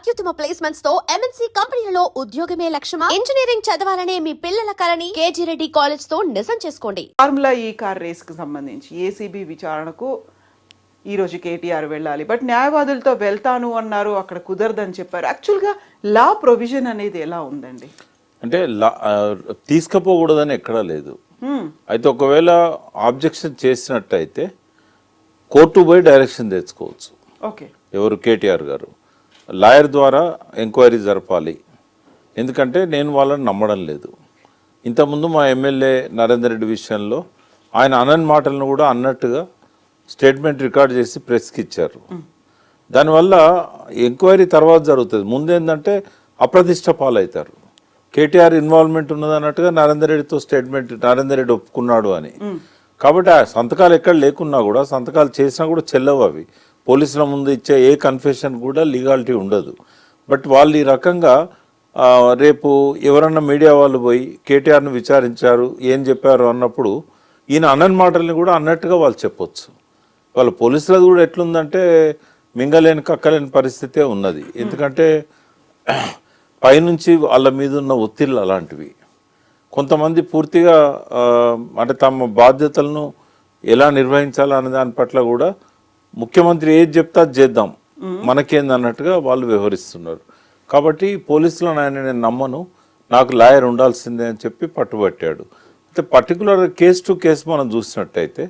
అత్యుత్తమ ప్లేస్మెంట్స్ తో ఎంఎన్సీ కంపెనీలలో ఉద్యోగమే లక్ష్యమా? ఇంజనీరింగ్ చదవాలనే మీ పిల్లల కలని కేజీ రెడ్డి కాలేజ్ తో నిజం చేసుకోండి. ఫార్ములా ఈ కార్ రేస్ కు సంబంధించి ఏసీబీ విచారణకు ఈ రోజు కేటీఆర్ వెళ్ళాలి. బట్ న్యాయవాదులతో వెళ్తాను అన్నారు, అక్కడ కుదరదని చెప్పారు. యాక్చువల్గా లా ప్రొవిజన్ అనేది ఎలా ఉందండి? అంటే తీసుకుపోకూడదని ఎక్కడా లేదు. అయితే ఒకవేళ ఆబ్జెక్షన్ చేసినట్టయితే కోర్టు పోయి డైరెక్షన్ తెచ్చుకోవచ్చు. ఓకే, ఎవరు? కేటీఆర్ గారు లాయర్ ద్వారా ఎంక్వైరీ జరపాలి. ఎందుకంటే నేను వాళ్ళని నమ్మడం లేదు. ఇంతకుముందు మా ఎమ్మెల్యే నరేందర్ రెడ్డి విషయంలో ఆయన అనని మాటలను కూడా అన్నట్టుగా స్టేట్మెంట్ రికార్డ్ చేసి ప్రెస్కి ఇచ్చారు. దానివల్ల ఎంక్వైరీ తర్వాత జరుగుతుంది. ముందేంటంటే అప్రతిష్ట పాలవుతారు. కేటీఆర్ ఇన్వాల్వ్మెంట్ ఉన్నదన్నట్టుగా నరేందర్ రెడ్డితో స్టేట్మెంట్ నరేందర్ రెడ్డి ఒప్పుకున్నాడు అని. కాబట్టి ఆ సంతకాలు ఎక్కడ లేకున్నా కూడా సంతకాలు చేసినా కూడా చెల్లవు. అవి పోలీసుల ముందు ఇచ్చే ఏ కన్ఫెషన్ కూడా లీగాలిటీ ఉండదు. బట్ వాళ్ళు ఈ రకంగా రేపు ఎవరన్నా మీడియా వాళ్ళు పోయి కేటీఆర్ను విచారించారు, ఏం చెప్పారు అన్నప్పుడు ఈయన అన్నని మాటల్ని కూడా అన్నట్టుగా వాళ్ళు చెప్పొచ్చు. వాళ్ళ పోలీసులది కూడా ఎట్లుందంటే మింగలేని కక్కలేని పరిస్థితే ఉన్నది. ఎందుకంటే పైనుంచి వాళ్ళ మీద ఉన్న ఒత్తిళ్ళు అలాంటివి. కొంతమంది పూర్తిగా అంటే తమ బాధ్యతలను ఎలా నిర్వహించాలనే దాని పట్ల కూడా ముఖ్యమంత్రి ఏది చెప్తా చేద్దాం మనకేందన్నట్టుగా వాళ్ళు వ్యవహరిస్తున్నారు. కాబట్టి పోలీసులను ఆయన నేను నమ్మను, నాకు లాయర్ ఉండాల్సిందే అని చెప్పి పట్టుబట్టాడు. అయితే పర్టికులర్ కేసు టు కేసు మనం చూసినట్టయితే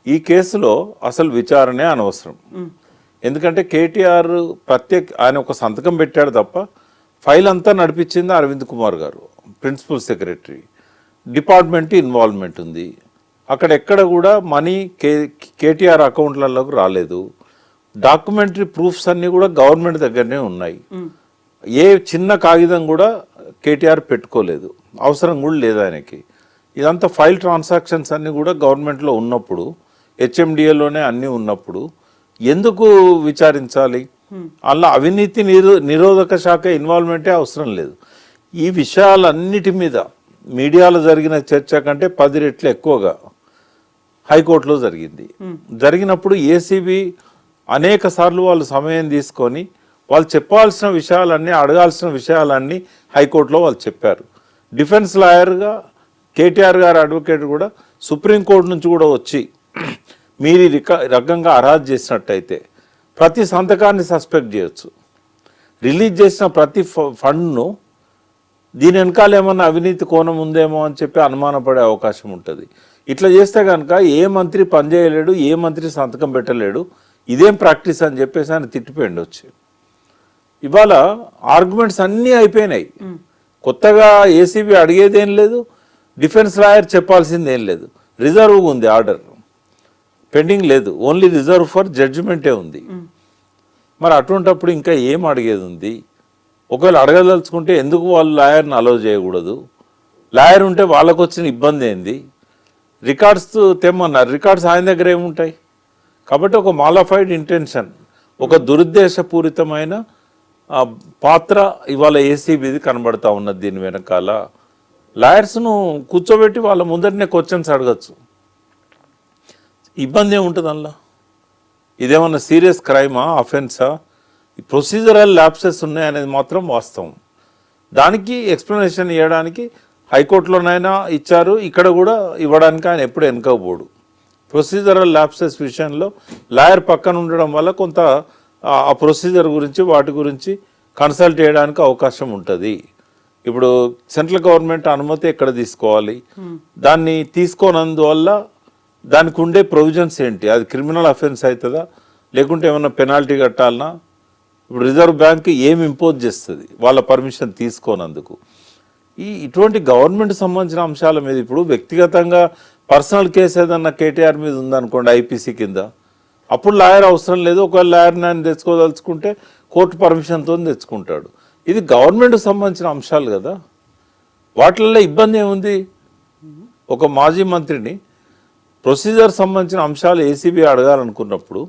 ఈ కేసులో అసలు విచారణే అనవసరం. ఎందుకంటే కేటీఆర్ ఆయన ఒక సంతకం పెట్టాడు తప్ప ఫైల్ అంతా నడిపించింది అరవింద్ కుమార్ గారు, ప్రిన్సిపల్ సెక్రటరీ. డిపార్ట్మెంట్ ఇన్వాల్వ్మెంట్ ఉంది. అక్కడ ఎక్కడ కూడా మనీ కేటీఆర్ అకౌంట్లలోకి రాలేదు. డాక్యుమెంటరీ ప్రూఫ్స్ అన్నీ కూడా గవర్నమెంట్ దగ్గరనే ఉన్నాయి. ఏ చిన్న కాగితం కూడా కేటీఆర్ పెట్టుకోలేదు, అవసరం కూడా లేదు ఆయనకి. ఇదంతా ఫైల్ ట్రాన్సాక్షన్స్ అన్నీ కూడా గవర్నమెంట్లో ఉన్నప్పుడు, హెచ్ఎండిఏలోనే అన్నీ ఉన్నప్పుడు ఎందుకు విచారించాలి? అలా అవినీతి నిరోధక శాఖ ఇన్వాల్వ్మెంటే అవసరం లేదు. ఈ విషయాలన్నిటి మీద మీడియాలో జరిగిన చర్చ కంటే 10 రెట్లు ఎక్కువగా హైకోర్టులో జరిగింది. జరిగినప్పుడు ఏసీబీ అనేక సార్లు వాళ్ళు సమయం తీసుకొని వాళ్ళు చెప్పాల్సిన విషయాలన్నీ, అడగాల్సిన విషయాలన్నీ హైకోర్టులో వాళ్ళు చెప్పారు. డిఫెన్స్ లాయర్గా కేటీఆర్ గారు అడ్వకేట్ కూడా సుప్రీంకోర్టు నుంచి కూడా వచ్చి మీరు రకంగా అరాజ్ చేసినట్టయితే ప్రతి సంతకాన్ని సస్పెక్ట్ చేయొచ్చు. రిలీజ్ చేసిన ప్రతి ఫండ్ను దీని వెనకాల ఏమన్నా అవినీతి కోణం ఉందేమో అని చెప్పి అనుమానపడే అవకాశం ఉంటుంది. ఇట్లా చేస్తే కనుక ఏ మంత్రి పనిచేయలేడు, ఏ మంత్రి సంతకం పెట్టలేడు, ఇదేం ప్రాక్టీస్ అని చెప్పేసి ఆయన తిట్టిపోయింది వచ్చి. ఇవాళ ఆర్గ్యుమెంట్స్ అన్నీ అయిపోయినాయి. కొత్తగా ఏసీబీ అడిగేదేం లేదు, డిఫెన్స్ లాయర్ చెప్పాల్సిందేం లేదు. రిజర్వ్ ఉంది, ఆర్డర్ పెండింగ్ లేదు, ఓన్లీ రిజర్వ్ ఫర్ జడ్జిమెంటే ఉంది. మరి అటువంటప్పుడు ఇంకా ఏం అడిగేది ఉంది? ఒకవేళ అడగదలుచుకుంటే ఎందుకు వాళ్ళు లాయర్ని అలౌ చేయకూడదు? లాయర్ ఉంటే వాళ్ళకు వచ్చిన ఇబ్బంది ఏంది? రికార్డ్స్ తెమ్మన్నారు, రికార్డ్స్ ఆయన దగ్గర ఏముంటాయి? కాబట్టి ఒక మాలిఫైడ్ ఇంటెన్షన్, ఒక దురుద్దేశపూరితమైన పాత్ర ఇవాళ ఏసీబీది కనబడతా ఉన్నది. దీని వెనకాల లాయర్స్ను కూర్చోబెట్టి వాళ్ళ ముందరనే క్వశ్చన్స్ అడగచ్చు. ఇబ్బంది ఏముంటుంది అందులో? ఇదేమన్నా సీరియస్ క్రైమా, అఫెన్సా? ప్రొసీజరల్ ల్యాప్సెస్ ఉన్నాయనేది మాత్రం వాస్తవం. దానికి ఎక్స్ప్లెనేషన్ ఇవ్వడానికి హైకోర్టులోనైనా ఇచ్చారు, ఇక్కడ కూడా ఇవ్వడానికి ఆయన ఎప్పుడు వెనుకపోడు. ప్రొసీజరల్ ల్యాప్సెస్ విషయంలో లాయర్ పక్కన ఉండడం వల్ల కొంత ఆ ప్రొసీజర్ గురించి వాటి గురించి కన్సల్ట్ చేయడానికి అవకాశం ఉంటుంది. ఇప్పుడు సెంట్రల్ గవర్నమెంట్ అనుమతి ఎక్కడ తీసుకోవాలి, దాన్ని తీసుకోనందువల్ల దానికి ఉండే ప్రొవిజన్స్ ఏంటి? అది క్రిమినల్ అఫెన్స్ అవుతుందా, లేకుంటే ఏమన్నా పెనాల్టీ కట్టాలనా? ఇప్పుడు రిజర్వ్ బ్యాంక్ ఏమి ఇంపోజ్ చేస్తుంది వాళ్ళ పర్మిషన్ తీసుకోనందుకు? ఇటువంటి గవర్నమెంట్ సంబంధించిన అంశాల మీద ఇప్పుడు వ్యక్తిగతంగా పర్సనల్ కేసు ఏదన్నా కేటీఆర్ మీద ఉందనుకోండి ఐపీసీ కింద, అప్పుడు లాయర్ అవసరం లేదు. ఒకవేళ లాయర్ని ఆయన తెచ్చుకోదలుచుకుంటే కోర్టు పర్మిషన్తో తెచ్చుకుంటాడు. ఇది గవర్నమెంట్కి సంబంధించిన అంశాలు కదా, వాటిల్లో ఇబ్బంది ఏముంది? ఒక మాజీ మంత్రిని ప్రొసీజర్ సంబంధించిన అంశాలు ఏసీబీ అడగాలనుకున్నప్పుడు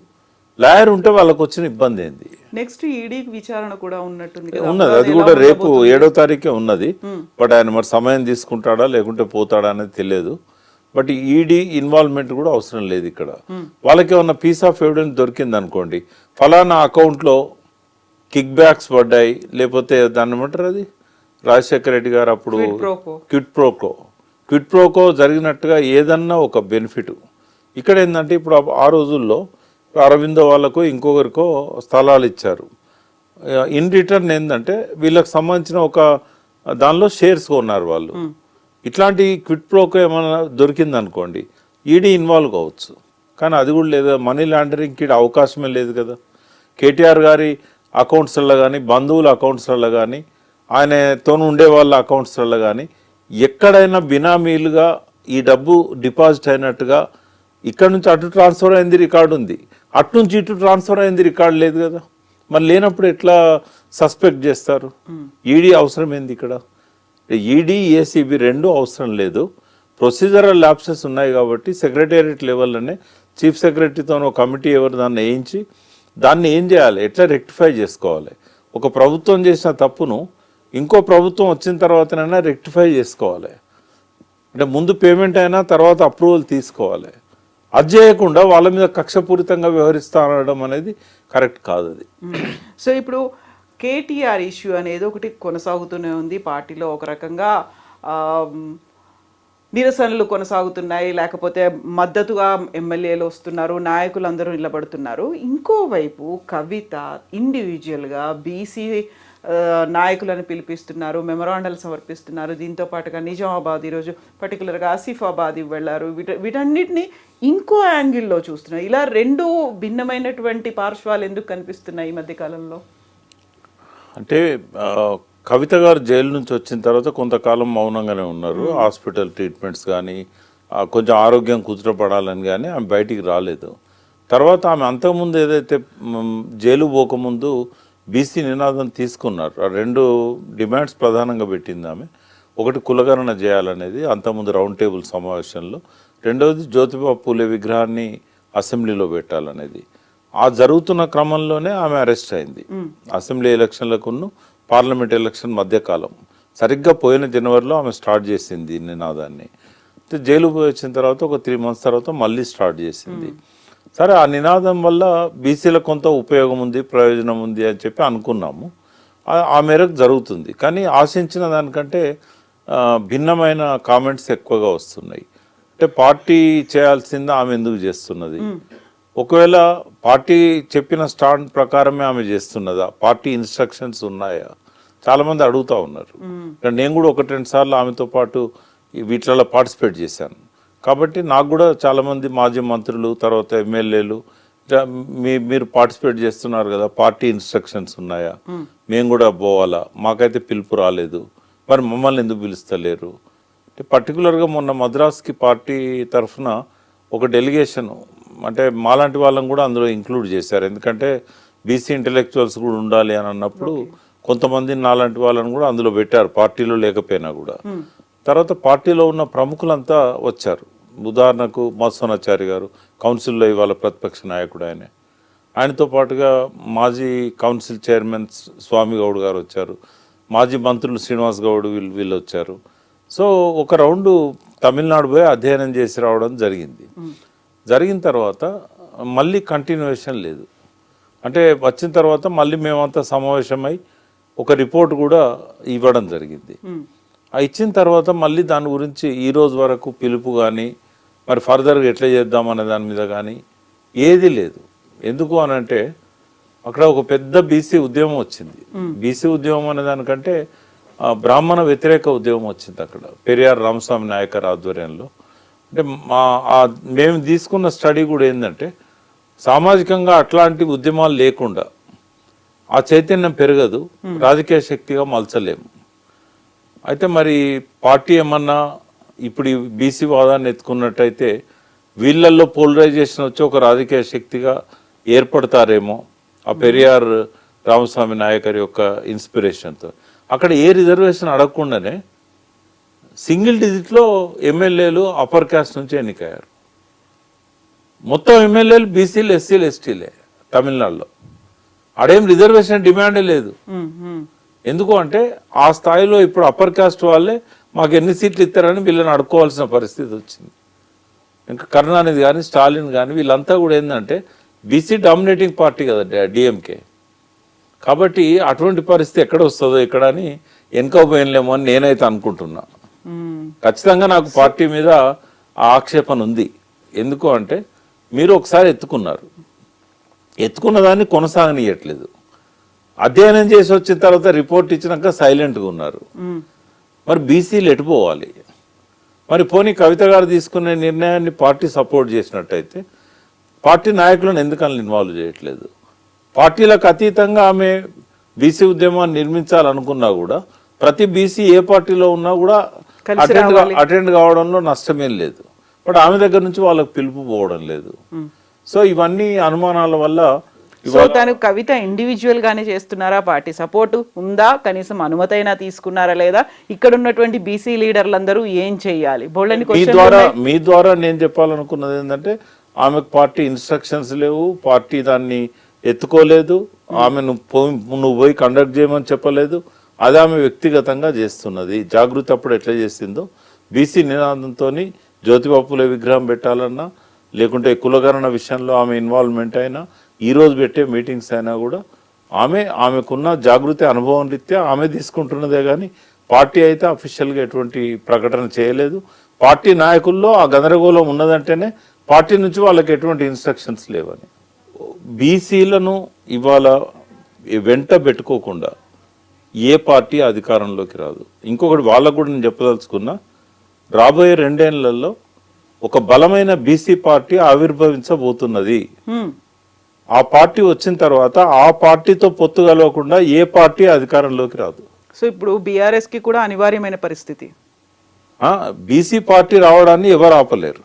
లాయర్ ఉంటే వాళ్ళకు వచ్చిన ఇబ్బంది ఏంది? నెక్స్ట్ ఈడీ విచారణ కూడా ఉన్నట్టుంది. అది కూడా రేపు 7వ తారీఖే ఉన్నది. బట్ ఆయన మరి సమయం తీసుకుంటాడా లేకుంటే పోతాడా అనేది తెలియదు. బట్ ఈడీ ఇన్వాల్వ్మెంట్ కూడా అవసరం లేదు ఇక్కడ. వాళ్ళకి ఏమన్నా పీస్ ఆఫ్ ఎవిడెన్స్ దొరికింది అనుకోండి, ఫలానా అకౌంట్లో కిక్ బ్యాక్స్ పడ్డాయి, లేకపోతే దాన్ని ఏమంటారు అది రాజశేఖర రెడ్డి గారు అప్పుడు క్విడ్ ప్రోకో జరిగినట్టుగా ఏదన్నా ఒక బెనిఫిట్. ఇక్కడ ఏంటంటే ఇప్పుడు ఆ రోజుల్లో అరవిందో వాళ్ళకు ఇంకొకరికో స్థలాలు ఇచ్చారు. ఇన్ రిటర్న్ ఏంటంటే వీళ్ళకి సంబంధించిన ఒక దానిలో షేర్స్ కొన్నారు వాళ్ళు. ఇట్లాంటి క్విడ్ ప్రోకో ఏమైనా దొరికిందనుకోండి ఈడీ ఇన్వాల్వ్ కావచ్చు. కానీ అది కూడా లేదు, మనీ లాండరింగ్కి అవకాశమే లేదు కదా. కేటీఆర్ గారి అకౌంట్స్లలో కానీ, బంధువుల అకౌంట్స్లలో కానీ, ఆయనతో ఉండే వాళ్ళ అకౌంట్స్లలో కానీ ఎక్కడైనా బినామీలుగా ఈ డబ్బు డిపాజిట్ అయినట్టుగా ఇక్కడ నుంచి అటు ట్రాన్స్ఫర్ అయింది రికార్డు ఉంది, అటు నుంచి ఇటు ట్రాన్స్ఫర్ అయింది రికార్డు లేదు కదా. మరి లేనప్పుడు ఎట్లా సస్పెక్ట్ చేస్తారు? ఈడీ అవసరం ఏంది ఇక్కడ? ఈడీ ఏసీబీ రెండు అవసరం లేదు. ప్రొసీజరల్ ల్యాప్సెస్ ఉన్నాయి కాబట్టి సెక్రటేరియట్ లెవెల్లోనే చీఫ్ సెక్రటరీతో ఒక కమిటీ ఎవరు దాన్ని వేయించి దాన్ని ఏం చేయాలి, ఎట్లా రెక్టిఫై చేసుకోవాలి. ఒక ప్రభుత్వం చేసిన తప్పును ఇంకో ప్రభుత్వం వచ్చిన తర్వాతనైనా రెక్టిఫై చేసుకోవాలి. అంటే ముందు పేమెంట్ అయినా తర్వాత అప్రూవల్ తీసుకోవాలి. అది చేయకుండా వాళ్ళ మీద కక్షపూరితంగా వ్యవహరిస్తా అనడం అనేది కరెక్ట్ కాదు. అది సో ఇప్పుడు కేటీఆర్ ఇష్యూ అనేది ఒకటి కొనసాగుతూనే ఉంది పార్టీలో. ఒక రకంగా నిరసనలు కొనసాగుతున్నాయి, లేకపోతే మద్దతుగా ఎమ్మెల్యేలు వస్తున్నారు, నాయకులందరూ నిలబడుతున్నారు. ఇంకోవైపు కవిత ఇండివిజువల్గా బీసీ నాయకులను పిలిపిస్తున్నారు, మెమరాండాలు సమర్పిస్తున్నారు. దీంతో పాటుగా నిజామాబాద్, ఈరోజు పర్టికులర్గా ఆసిఫాబాద్ వెళ్ళారు. వీటన్నిటిని ఇంకో యాంగిల్లో చూస్తున్నారు. ఇలా రెండు భిన్నమైనటువంటి పార్శ్వాలు ఎందుకు కనిపిస్తున్నాయి ఈ మధ్యకాలంలో? అంటే కవిత గారు జైలు నుంచి వచ్చిన తర్వాత కొంతకాలం మౌనంగానే ఉన్నారు. హాస్పిటల్ ట్రీట్మెంట్స్ కానీ, కొంచెం ఆరోగ్యం కుదుటపడాలని కానీ ఆమె బయటికి రాలేదు. తర్వాత ఆమె అంతకుముందు ఏదైతే జైలు పోకముందు బీసీ నినాదం తీసుకున్నారు. ఆ రెండు డిమాండ్స్ ప్రధానంగా పెట్టింది ఆమె. ఒకటి కులగణన చేయాలనేది అంతకుముందు రౌండ్ టేబుల్ సమావేశంలో, రెండవది జ్యోతిబా పూలే విగ్రహాన్ని అసెంబ్లీలో పెట్టాలనేది. ఆ జరుగుతున్న క్రమంలోనే ఆమె అరెస్ట్ అయింది. అసెంబ్లీ ఎలక్షన్లకు పార్లమెంట్ ఎలక్షన్ మధ్యకాలం సరిగ్గా పోయిన జనవరిలో ఆమె స్టార్ట్ చేసింది నినాదాన్ని. జైలు పోయి వచ్చిన తర్వాత ఒక 3 months తర్వాత మళ్ళీ స్టార్ట్ చేసింది. సరే, ఆ నినాదం వల్ల బీసీలకు కొంత ఉపయోగం ఉంది, ప్రయోజనం ఉంది అని చెప్పి అనుకున్నాము. ఆ మేరకు జరుగుతుంది. కానీ ఆశించిన దానికంటే భిన్నమైన కామెంట్స్ ఎక్కువగా వస్తున్నాయి. అంటే పార్టీ చేయాల్సింది ఆమె ఎందుకు చేస్తున్నది? ఒకవేళ పార్టీ చెప్పిన స్టాండ్ ప్రకారమే ఆమె చేస్తున్నదా? పార్టీ ఇన్స్ట్రక్షన్స్ ఉన్నాయా? చాలామంది అడుగుతూ ఉన్నారు. నేను కూడా 1-2 సార్లు ఆమెతో పాటు వీటిలలో పార్టిసిపేట్ చేశాను. కాబట్టి నాకు కూడా చాలామంది మాజీ మంత్రులు, తర్వాత ఎమ్మెల్యేలు, మీరు పార్టిసిపేట్ చేస్తున్నారు కదా, పార్టీ ఇన్స్ట్రక్షన్స్ ఉన్నాయా, మేము కూడా పోవాలా, మాకైతే పిలుపు రాలేదు, మరి మమ్మల్ని ఎందుకు పిలుస్తలేరు? అంటే పర్టికులర్గా మొన్న మద్రాస్కి పార్టీ తరఫున ఒక డెలిగేషన్, అంటే మాలాంటి వాళ్ళని కూడా అందులో ఇంక్లూడ్ చేశారు. ఎందుకంటే బీసీ ఇంటెలెక్చువల్స్ కూడా ఉండాలి అని అన్నప్పుడు కొంతమంది నాలాంటి వాళ్ళని కూడా అందులో పెట్టారు, పార్టీలో లేకపోయినా కూడా. తర్వాత పార్టీలో ఉన్న ప్రముఖులంతా వచ్చారు. ఉదాహరణకు మత్స్వనాచారి గారు కౌన్సిల్లో ఇవాళ ప్రతిపక్ష నాయకుడు, ఆయనతో పాటుగా మాజీ కౌన్సిల్ చైర్మన్ స్వామి గౌడ్ గారు వచ్చారు, మాజీ మంత్రులు శ్రీనివాస్ గౌడ్ వీళ్ళు వచ్చారు. సో ఒక రౌండ్ తమిళనాడు పోయి అధ్యయనం చేసి రావడం జరిగింది. జరిగిన తర్వాత మళ్ళీ కంటిన్యూషన్ లేదు. అంటే వచ్చిన తర్వాత మళ్ళీ మేమంతా సమావేశమై ఒక రిపోర్ట్ కూడా ఇవ్వడం జరిగింది. ఇచ్చిన తర్వాత మళ్ళీ దాని గురించి ఈ రోజు వరకు పిలుపు కానీ, మరి ఫర్దర్గా ఎట్లా చేద్దామనే దాని మీద కానీ ఏది లేదు. ఎందుకు అని అంటే అక్కడ ఒక పెద్ద బీసీ ఉద్యమం వచ్చింది. బీసీ ఉద్యమం అనే దానికంటే బ్రాహ్మణ వ్యతిరేక ఉద్యమం వచ్చింది అక్కడ, పెరియార్ రామస్వామి నాయకర్ ఆధ్వర్యంలో. అంటే మేము తీసుకున్న స్టడీ కూడా ఏంటంటే సామాజికంగా అట్లాంటి ఉద్యమాలు లేకుండా ఆ చైతన్యం పెరగదు, రాజకీయ శక్తిగా మలచలేము. అయితే మరి పార్టీ ఏమన్నా ఇప్పుడు ఈ బీసీ వాదాన్ని ఎత్తుకున్నట్టయితే వీళ్ళల్లో పోలరైజేషన్ వచ్చి ఒక రాజకీయ శక్తిగా ఏర్పడతారేమో ఆ పెరియార్ రామస్వామి నాయకర్ యొక్క ఇన్స్పిరేషన్తో. అక్కడ ఏ రిజర్వేషన్ అడగకుండానే సింగిల్ డిజిట్లో ఎమ్మెల్యేలు అప్పర్ క్యాస్ట్ నుంచి ఎన్నికయ్యారు. మొత్తం ఎమ్మెల్యేలు బీసీలు, ఎస్సీలు, ఎస్టీలే తమిళనాడులో. ఆడేం రిజర్వేషన్ డిమాండే లేదు. ఎందుకు అంటే ఆ స్థాయిలో ఇప్పుడు అప్పర్ కాస్ట్ వాళ్ళే మాకు ఎన్ని సీట్లు ఇస్తారని వీళ్ళని అడుక్కోవాల్సిన పరిస్థితి వచ్చింది. ఇంకా కరుణానిధి కానీ, స్టాలిన్ కానీ వీళ్ళంతా కూడా ఏంటంటే బీసీ డామినేటింగ్ పార్టీ కదా డిఎంకే. కాబట్టి అటువంటి పరిస్థితి ఎక్కడ వస్తుందో ఎక్కడ అని వెనుకపోయినలేమో అని నేనైతే అనుకుంటున్నా. ఖచ్చితంగా నాకు పార్టీ మీద ఆ ఆక్షేపణ ఉంది. ఎందుకు అంటే మీరు ఒకసారి ఎత్తుకున్న దాన్ని కొనసాగనీయట్లేదు. అధ్యయనం చేసి వచ్చిన తర్వాత రిపోర్ట్ ఇచ్చినాక సైలెంట్గా ఉన్నారు. మరి బీసీలు ఎటుపోవాలి? మరి పోనీ కవిత గారు తీసుకునే నిర్ణయాన్ని పార్టీ సపోర్ట్ చేసినట్టయితే పార్టీ నాయకులను ఎందుకని ఇన్వాల్వ్ చేయట్లేదు? పార్టీలకు అతీతంగా ఆమె బీసీ ఉద్యమాన్ని నిర్మించాలనుకున్నా కూడా ప్రతి బీసీ ఏ పార్టీలో ఉన్నా కూడా అటెండ్ కావడంలో నష్టమేం లేదు. బట్ ఆమె దగ్గర నుంచి వాళ్ళకి పిలుపు పోవడం లేదు. సో ఇవన్నీ అనుమానాల వల్ల సో తను కవిత ఇండివిజువల్ గానే చేస్తున్నారా, పార్టీ సపోర్ట్ ఉందా, కనీసం అనుమతైనా తీసుకున్నారా లేదా, ఇక్కడ ఉన్నటువంటి బీసీ లీడర్లందరూ ఏం చెయ్యాలి? మీ ద్వారా నేను చెప్పాలనుకున్నది ఏంటంటే ఆమెకు పార్టీ ఇన్స్ట్రక్షన్స్ లేవు, పార్టీ దాన్ని ఎత్తుకోలేదు, ఆమె నువ్వు పోయి కండక్ట్ చేయమని చెప్పలేదు. అది ఆమె వ్యక్తిగతంగా చేస్తున్నది. జాగృతి అప్పుడు ఎట్లా చేసిందో బీసీ నినాదంతో జ్యోతిబాపులే విగ్రహం పెట్టాలన్నా లేకుంటే కులగణన విషయంలో ఆమె ఇన్వాల్వ్మెంట్ అయినా ఈ రోజు పెట్టే మీటింగ్స్ అయినా కూడా ఆమెకున్న జాగృతి అనుభవం రీత్యా ఆమె తీసుకుంటున్నదే కానీ పార్టీ అయితే అఫీషియల్గా ఎటువంటి ప్రకటన చేయలేదు. పార్టీ నాయకుల్లో ఆ గందరగోళం ఉన్నదంటేనే పార్టీ నుంచి వాళ్ళకి ఎటువంటి ఇన్స్ట్రక్షన్స్ లేవని. బీసీలను ఇవాళ వెంట పెట్టుకోకుండా ఏ పార్టీ అధికారంలోకి రాదు. ఇంకొకటి వాళ్ళకు కూడా నేను చెప్పదలుచుకున్నా, రాబోయే 2 ఏళ్లలో ఒక బలమైన బీసీ పార్టీ ఆవిర్భవించబోతున్నది. ఆ పార్టీ వచ్చిన తర్వాత ఆ పార్టీతో పొత్తు కలవకుండా ఏ పార్టీ అధికారంలోకి రాదు. సో ఇప్పుడు బీఆర్ఎస్ కి కూడా అనివార్యమైన పరిస్థితి. బీసీ పార్టీ రావడాన్ని ఎవరు ఆపలేరు.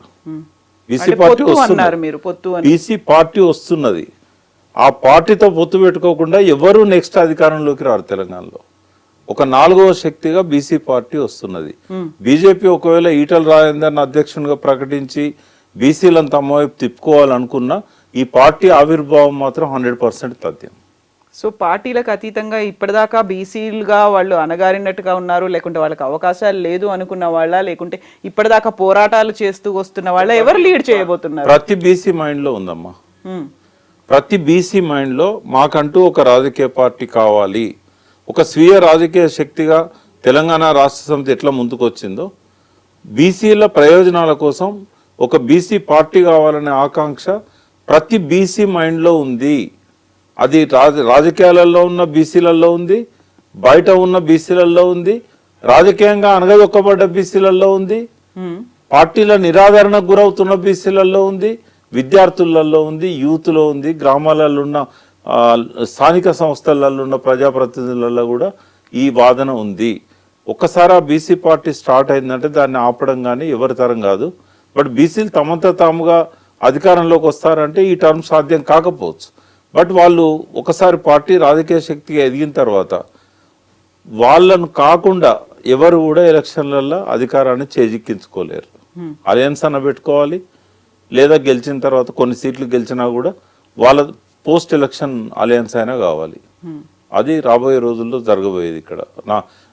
బీసీ పార్టీ వస్తున్నది. ఆ పార్టీతో పొత్తు పెట్టుకోకుండా ఎవరు నెక్స్ట్ అధికారంలోకి రారు. తెలంగాణలో ఒక 4వ శక్తిగా బీసీ పార్టీ వస్తున్నది. బీజేపీ ఒకవేళ ఈటల రాజేందర్ని అధ్యక్షునిగా ప్రకటించి బీసీలను తమ వైపు తిప్పుకోవాలనుకున్నా ఈ పార్టీ ఆవిర్భావం మాత్రం 100% తథ్యం. సో పార్టీలకు అతీతంగా ఇప్పటిదాకా బీసీలుగా వాళ్ళు అనగారినట్టుగా ఉన్నారు, లేకుంటే వాళ్ళకి అవకాశాలు లేదు అనుకున్న వాళ్ళ, లేకుంటే ఇప్పటిదాకా పోరాటాలు చేస్తూ వస్తున్న వాళ్ళ, ఎవరు లీడ్ చేయబోతున్నారు? ప్రతి బీసీ మైండ్ లో ఉందమ్మా. ప్రతి బీసీ మైండ్ లో మాకంటూ ఒక రాజకీయ పార్టీ కావాలి, ఒక స్వీయ రాజకీయ శక్తిగా తెలంగాణ రాష్ట్ర సమితి ఎట్లా ముందుకు వచ్చిందో బీసీల ప్రయోజనాల కోసం ఒక బీసీ పార్టీ కావాలనే ఆకాంక్ష ప్రతి బీసీ మైండ్లో ఉంది. అది రాజకీయాలలో ఉన్న బీసీలలో ఉంది, బయట ఉన్న బీసీలలో ఉంది, రాజకీయంగా అనగదొక్కబడ్డ బీసీలలో ఉంది, పార్టీల నిరాదరణకు గురవుతున్న బీసీలలో ఉంది, విద్యార్థులలో ఉంది, యూత్లో ఉంది, గ్రామాలలో ఉన్న స్థానిక సంస్థలలో ఉన్న ప్రజాప్రతినిధులలో కూడా ఈ వాదన ఉంది. ఒక్కసారి ఆ బీసీ పార్టీ స్టార్ట్ అయిందంటే దాన్ని ఆపడం కానీ ఎవరి తరం కాదు. బట్ బీసీలు తమంతా తాముగా అధికారంలోకి వస్తారంటే ఈ టర్మ్ సాధ్యం కాకపోవచ్చు. బట్ వాళ్ళు ఒకసారి పార్టీ రాజకీయ శక్తిగా ఎదిగిన తర్వాత వాళ్ళను కాకుండా ఎవరు కూడా ఎలక్షన్లలో అధికారాన్ని చేజిక్కించుకోలేరు. అలయన్స్ అన్న పెట్టుకోవాలి, లేదా గెలిచిన తర్వాత కొన్ని సీట్లు గెలిచినా కూడా వాళ్ళ పోస్ట్ ఎలక్షన్ అలయన్స్ అయినా కావాలి. అది రాబోయే రోజుల్లో జరగబోయేది. ఇక్కడ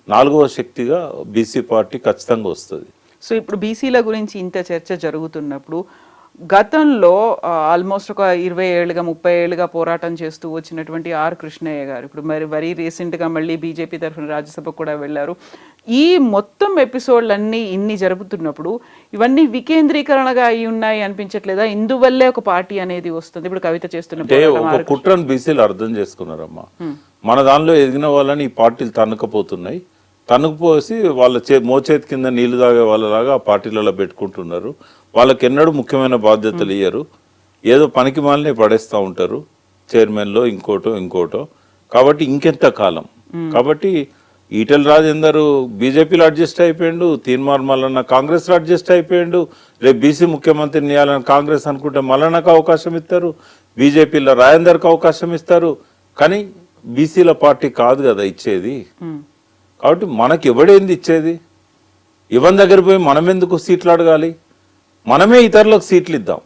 4వ శక్తిగా బీసీ పార్టీ ఖచ్చితంగా వస్తుంది. సో ఇప్పుడు బీసీల గురించి ఇంత చర్చ జరుగుతున్నప్పుడు గతంలో ఆల్మోస్ట్ ఒక 20 ఏళ్ళుగా 30 ఏళ్ళుగా పోరాటం చేస్తూ వచ్చినటువంటి ఆర్ కృష్ణయ్య గారు ఇప్పుడు వెరీ రీసెంట్గా మళ్ళీ బీజేపీ తరఫున రాజ్యసభకు కూడా వెళ్ళారు. ఈ మొత్తం ఎపిసోడ్లన్నీ ఇన్ని జరుగుతున్నప్పుడు ఇవన్నీ వికేంద్రీకరణగా అయి ఉన్నాయి అనిపించట్లేదా? ఇందువల్లే ఒక పార్టీ అనేది వస్తుంది. ఇప్పుడు కవిత చేస్తున్న కుట్రను బీసీలు అర్థం చేసుకున్నారమ్మా. మన దానిలో ఎదిగిన వాళ్ళని ఈ పార్టీలు తన్నుకపోతున్నాయి, తన్నుకుపోసి వాళ్ళ మోచేతి కింద నీళ్లు తాగే వాళ్ళలాగా ఆ పార్టీలలో పెట్టుకుంటున్నారు. వాళ్ళకి ఎన్నడూ ముఖ్యమైన బాధ్యతలు ఇయ్యరు, ఏదో పనికి మాలనే పడేస్తూ ఉంటారు, చైర్మన్లో ఇంకోటో. కాబట్టి ఇంకెంత కాలం? కాబట్టి ఈటెల రాజేందర్ బీజేపీలో అడ్జస్ట్ అయిపోయిండు, తీన్మార్ మల్లన్న కాంగ్రెస్లో అడ్జస్ట్ అయిపోయిండు. రేపు బీసీ ముఖ్యమంత్రిని ఇవ్వాలని కాంగ్రెస్ అనుకుంటే మల్లన్నకు అవకాశం ఇస్తారు, బీజేపీలో రాజేందర్కి అవకాశం ఇస్తారు. కానీ బీసీల పార్టీ కాదు కదా ఇచ్చేది. కాబట్టి మనకి ఎవడేంది ఇచ్చేది? ఇవన్ దగ్గర పోయి మనం ఎందుకు సీట్లు అడగాలి? మనమే ఇతరులకు సీట్లు ఇద్దాం.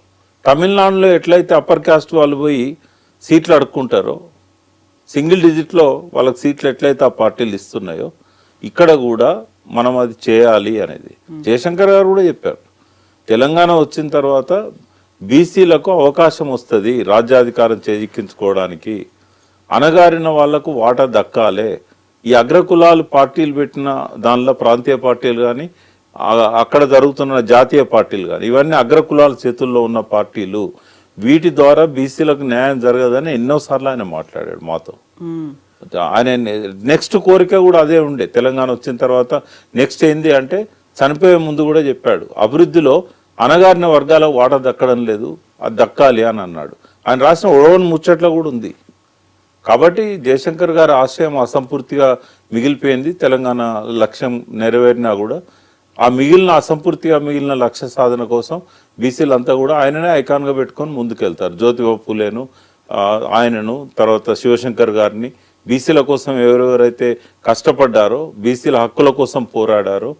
తమిళనాడులో ఎట్లయితే అప్పర్ కాస్ట్ వాళ్ళు పోయి సీట్లు అడుక్కుంటారో, సింగిల్ డిజిట్లో వాళ్ళకి సీట్లు ఎట్లయితే ఆ పార్టీలు ఇస్తున్నాయో ఇక్కడ కూడా మనం అది చేయాలి అనేది జయశంకర్ గారు కూడా చెప్పారు. తెలంగాణ వచ్చిన తర్వాత బీసీలకు అవకాశం వస్తుంది రాజ్యాధికారం చేజిక్కించుకోవడానికి. అణగారిన వాళ్లకు వాటా దక్కాలే. ఈ అగ్రకులాలు పార్టీలు పెట్టిన దానిలో ప్రాంతీయ పార్టీలు కానీ అక్కడ జరుగుతున్న జాతీయ పార్టీలు కానీ ఇవన్నీ అగ్రకులాల చేతుల్లో ఉన్న పార్టీలు. వీటి ద్వారా బీసీలకు న్యాయం జరగదని ఎన్నోసార్లు ఆయన మాట్లాడాడు మాతో. ఆయన నెక్స్ట్ కోరిక కూడా అదే ఉండే. తెలంగాణ వచ్చిన తర్వాత నెక్స్ట్ ఏంది అంటే చనిపోయే ముందు కూడా చెప్పాడు, అభివృద్ధిలో అణగారిన వర్గాలకు వాటా దక్కడం లేదు, అది దక్కాలి అని అన్నాడు. ఆయన రాసిన ఒడవని ముచ్చట్లో కూడా ఉంది. కాబట్టి జయశంకర్ గారి ఆశయం అసంపూర్తిగా మిగిలిపోయింది. తెలంగాణ లక్ష్యం నెరవేరినా కూడా ఆ అసంపూర్తిగా మిగిలిన లక్ష్య సాధన కోసం బీసీలంతా కూడా ఆయననే ఐకాన్గా పెట్టుకొని ముందుకెళ్తారు. జ్యోతిబా ఫూలేను, ఆయనను, తర్వాత శివశంకర్ గారిని, బీసీల కోసం ఎవరెవరైతే కష్టపడ్డారో, బీసీల హక్కుల కోసం పోరాడారో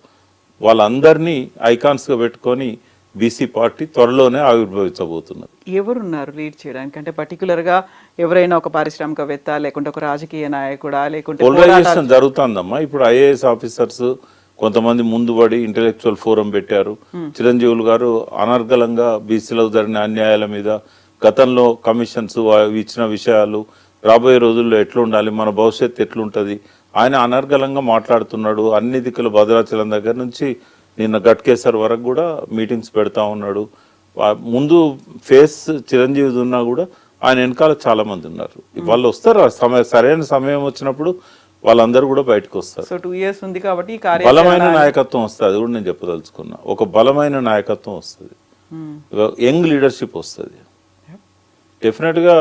వాళ్ళందరినీ ఐకాన్స్గా పెట్టుకొని బీసీ పార్టీ త్వరలోనే ఆవిర్భవించబోతున్నది. ఎవరున్నారు లీడ్ చేయడానికి? అంటే పర్టికులర్గా ఎవరైనా ఒక పారిశ్రామికవేత్త, లేకుంటే ఒక రాజకీయ నాయకుడా, లేకుంటే పోలరైజేషన్ జరుగుతుందమ్మా. ఇప్పుడు ఐఏఎస్ ఆఫీసర్స్ కొంతమంది ముందుబడి ఇంటెలెక్చువల్ ఫోరం పెట్టారు. చిరంజీవులు గారు అనర్గళంగా బీసీలకు జరిగిన అన్యాయాల మీద, గతంలో కమిషన్స్ ఇచ్చిన విషయాలు, రాబోయే రోజుల్లో ఎట్లుండాలి, మన భవిష్యత్తు ఎట్లుంటుంది, ఆయన అనర్గళంగా మాట్లాడుతున్నాడు. అన్ని దిక్కుల భద్రాచలం దగ్గర నుంచి నిన్న గట్కేసర్ వరకు కూడా మీటింగ్స్ పెడతా ఉన్నాడు. ముందు ఫేస్ చిరంజీవి ఉన్నా కూడా ఆయన వెనకాల చాలా మంది ఉన్నారు. వాళ్ళు వస్తారు, సరైన సమయం వచ్చినప్పుడు వాళ్ళందరూ కూడా బయటకు వస్తారు. సో 2 years ఉంది కాబట్టి బలమైన నాయకత్వం వస్తుంది. అది కూడా నేను చెప్పదలుచుకున్నా. ఒక బలమైన నాయకత్వం వస్తుంది, యంగ్ లీడర్షిప్ వస్తుంది. డెఫినెట్గా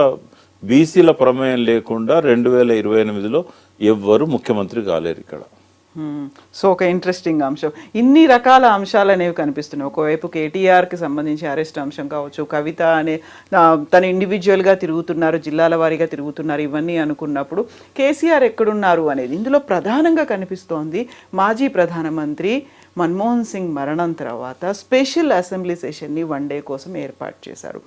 బీసీల ప్రమేయం లేకుండా 2028లో ఎవ్వరు ముఖ్యమంత్రి కాలేరు ఇక్కడ. సో ఒక ఇంట్రెస్టింగ్ అంశం. ఇన్ని రకాల అంశాలు అనేవి కనిపిస్తున్నాయి. ఒకవైపు కేటీఆర్కి సంబంధించి అరెస్ట్ అంశం కావచ్చు, కవిత అనే తన ఇండివిజువల్గా తిరుగుతున్నారు, జిల్లాల వారీగా తిరుగుతున్నారు, ఇవన్నీ అనుకున్నప్పుడు కేసీఆర్ ఎక్కడున్నారు అనేది ఇందులో ప్రధానంగా కనిపిస్తోంది. మాజీ ప్రధానమంత్రి మన్మోహన్ సింగ్ మరణం తర్వాత స్పెషల్ అసెంబ్లీ సెషన్ని 1 day కోసం ఏర్పాటు చేశారు.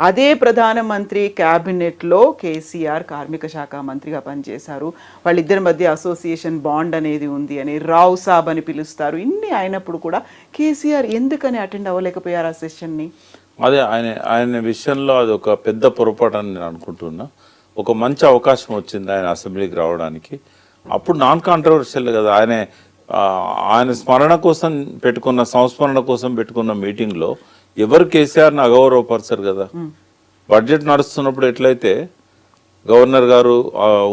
అదే ప్రధానమంత్రి క్యాబినెట్లో కేసీఆర్ కార్మిక శాఖ మంత్రిగా పనిచేశారు. వాళ్ళిద్దరి మధ్య అసోసియేషన్ బాండ్ అనేది ఉంది అని రావు సాబ్ అని పిలుస్తారు. ఇన్ని అయినప్పుడు కూడా కేసీఆర్ ఎందుకని అటెండ్ అవ్వలేకపోయారు ఆ సెషన్ని? అదే ఆయన విషయంలో అది ఒక పెద్ద పొరపాటు అని నేను అనుకుంటున్నా. ఒక మంచి అవకాశం వచ్చింది ఆయన అసెంబ్లీకి రావడానికి. అప్పుడు నాన్ కాంట్రవర్షియల్ కదా. ఆయన స్మరణ కోసం పెట్టుకున్న, సంస్మరణ కోసం పెట్టుకున్న మీటింగ్లో ఎవరు కేసీఆర్ని అగౌరవపరచరు కదా. బడ్జెట్ నడుస్తున్నప్పుడు ఎట్లయితే గవర్నర్ గారు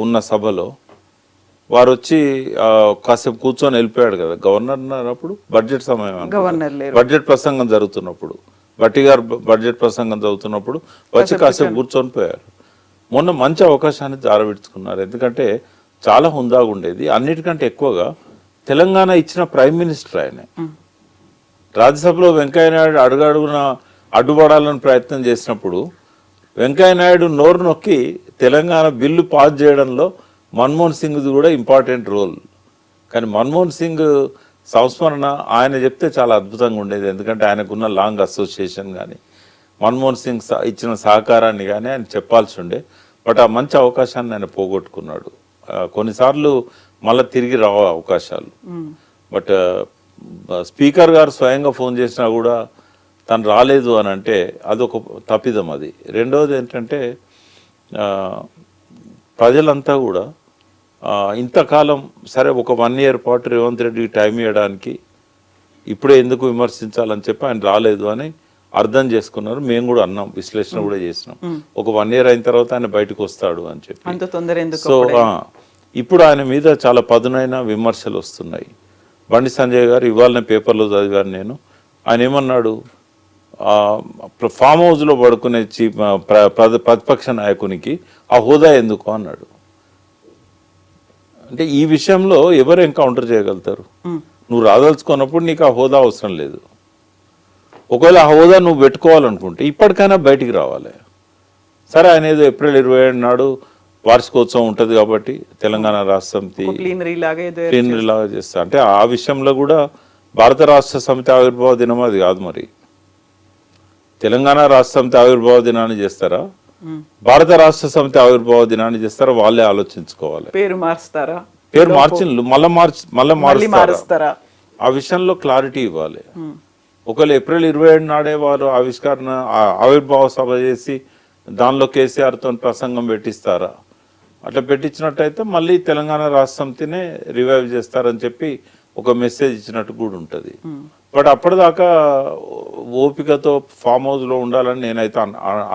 ఉన్న సభలో వారు వచ్చి కాసేపు కూర్చొని వెళ్ళిపోయాడు కదా గవర్నర్. అప్పుడు బడ్జెట్ సమయం, బడ్జెట్ ప్రసంగం జరుగుతున్నప్పుడు, బట్టి గారు బడ్జెట్ ప్రసంగం చదువుతున్నప్పుడు వచ్చి కాసేపు కూర్చొని పోయారు. మొన్న మంచి అవకాశాన్ని జారవిడ్చుకున్నారు. ఎందుకంటే చాలా హుందాగా ఉండేది. అన్నిటికంటే ఎక్కువగా తెలంగాణ ఇచ్చిన ప్రైమ్ మినిస్టర్ ఆయనే. రాజ్యసభలో వెంకయ్యనాయుడు అడుగడుగున అడ్డుపడాలని ప్రయత్నం చేసినప్పుడు వెంకయ్యనాయుడు నోరు నొక్కి తెలంగాణ బిల్లు పాస్ చేయడంలో మన్మోహన్ సింగ్ది కూడా ఇంపార్టెంట్ రోల్. కానీ మన్మోహన్ సింగ్ సంస్మరణ ఆయన చెప్తే చాలా అద్భుతంగా ఉండేది. ఎందుకంటే ఆయనకున్న లాంగ్ అసోసియేషన్ కానీ, మన్మోహన్ సింగ్ ఇచ్చిన సహకారాన్ని కానీ ఆయన చెప్పాల్సి ఉండే. బట్ ఆ మంచి అవకాశాన్ని ఆయన పోగొట్టుకున్నాడు. కొన్నిసార్లు మళ్ళీ తిరిగి రావు అవకాశాలు. బట్ స్పీకర్ గారు స్వయంగా ఫోన్ చేసినా కూడా తను రాలేదు అని అంటే అదొక తప్పిదం. అది రెండవది ఏంటంటే ప్రజలంతా కూడా ఇంతకాలం సరే ఒక 1 year పాటు రేవంత్ రెడ్డికి టైం ఇవ్వడానికి ఇప్పుడే ఎందుకు విమర్శించాలని చెప్పి ఆయన రాలేదు అని అర్థం చేసుకున్నారు. మేము కూడా అన్నాం, విశ్లేషణ కూడా చేసినాం. ఒక 1 year అయిన తర్వాత ఆయన బయటకు వస్తాడు అని చెప్పి. సో ఇప్పుడు ఆయన మీద చాలా పదునైన విమర్శలు వస్తున్నాయి. బండి సంజయ్ గారు ఇవాళ పేపర్లో చదివాను నేను. ఆయన ఏమన్నాడు, ఫామ్ హౌస్లో పడుకునే ప్రతిపక్ష నాయకునికి ఆ హోదా ఎందుకు అన్నాడు. అంటే ఈ విషయంలో ఎవరు ఎన్కౌంటర్ చేయగలుగుతారు? నువ్వు రాదలుచుకున్నప్పుడు నీకు ఆ హోదా అవసరం లేదు. ఒకవేళ ఆ హోదా నువ్వు పెట్టుకోవాలనుకుంటే ఇప్పటికైనా బయటికి రావాలి. సరే, ఆయన ఏదో April 27 నాడు వార్షికోత్సవం ఉంటుంది కాబట్టి తెలంగాణ రాష్ట్ర సమితి ప్లీనరీ లాగా చేస్తా అంటే ఆ విషయంలో కూడా భారత రాష్ట్ర సమితి ఆవిర్భావ దినం అది కాదు. మరి తెలంగాణ రాష్ట్ర సమితి ఆవిర్భావ దినాన్ని చేస్తారా, భారత రాష్ట్ర సమితి ఆవిర్భావ దినాన్ని చేస్తారా? వాళ్ళే ఆలోచించుకోవాలి. పేరు మారుస్తారా, పేరు మళ్ళీ మారుస్తారా? ఆ విషయంలో క్లారిటీ ఇవ్వాలి. ఒకవేళ April 27 నాడే వారు ఆవిర్భావ సభ చేసి దానిలో కేసీఆర్తో ప్రసంగం పెట్టిస్తారా? అట్లా పెట్టించినట్టయితే మళ్ళీ తెలంగాణ రాష్ట్ర సమితినే రివైవ్ చేస్తారని చెప్పి ఒక మెసేజ్ ఇచ్చినట్టు కూడా ఉంటుంది. బట్ అప్పటిదాకా ఓపికతో ఫామ్ హౌస్లో ఉండాలని నేనైతే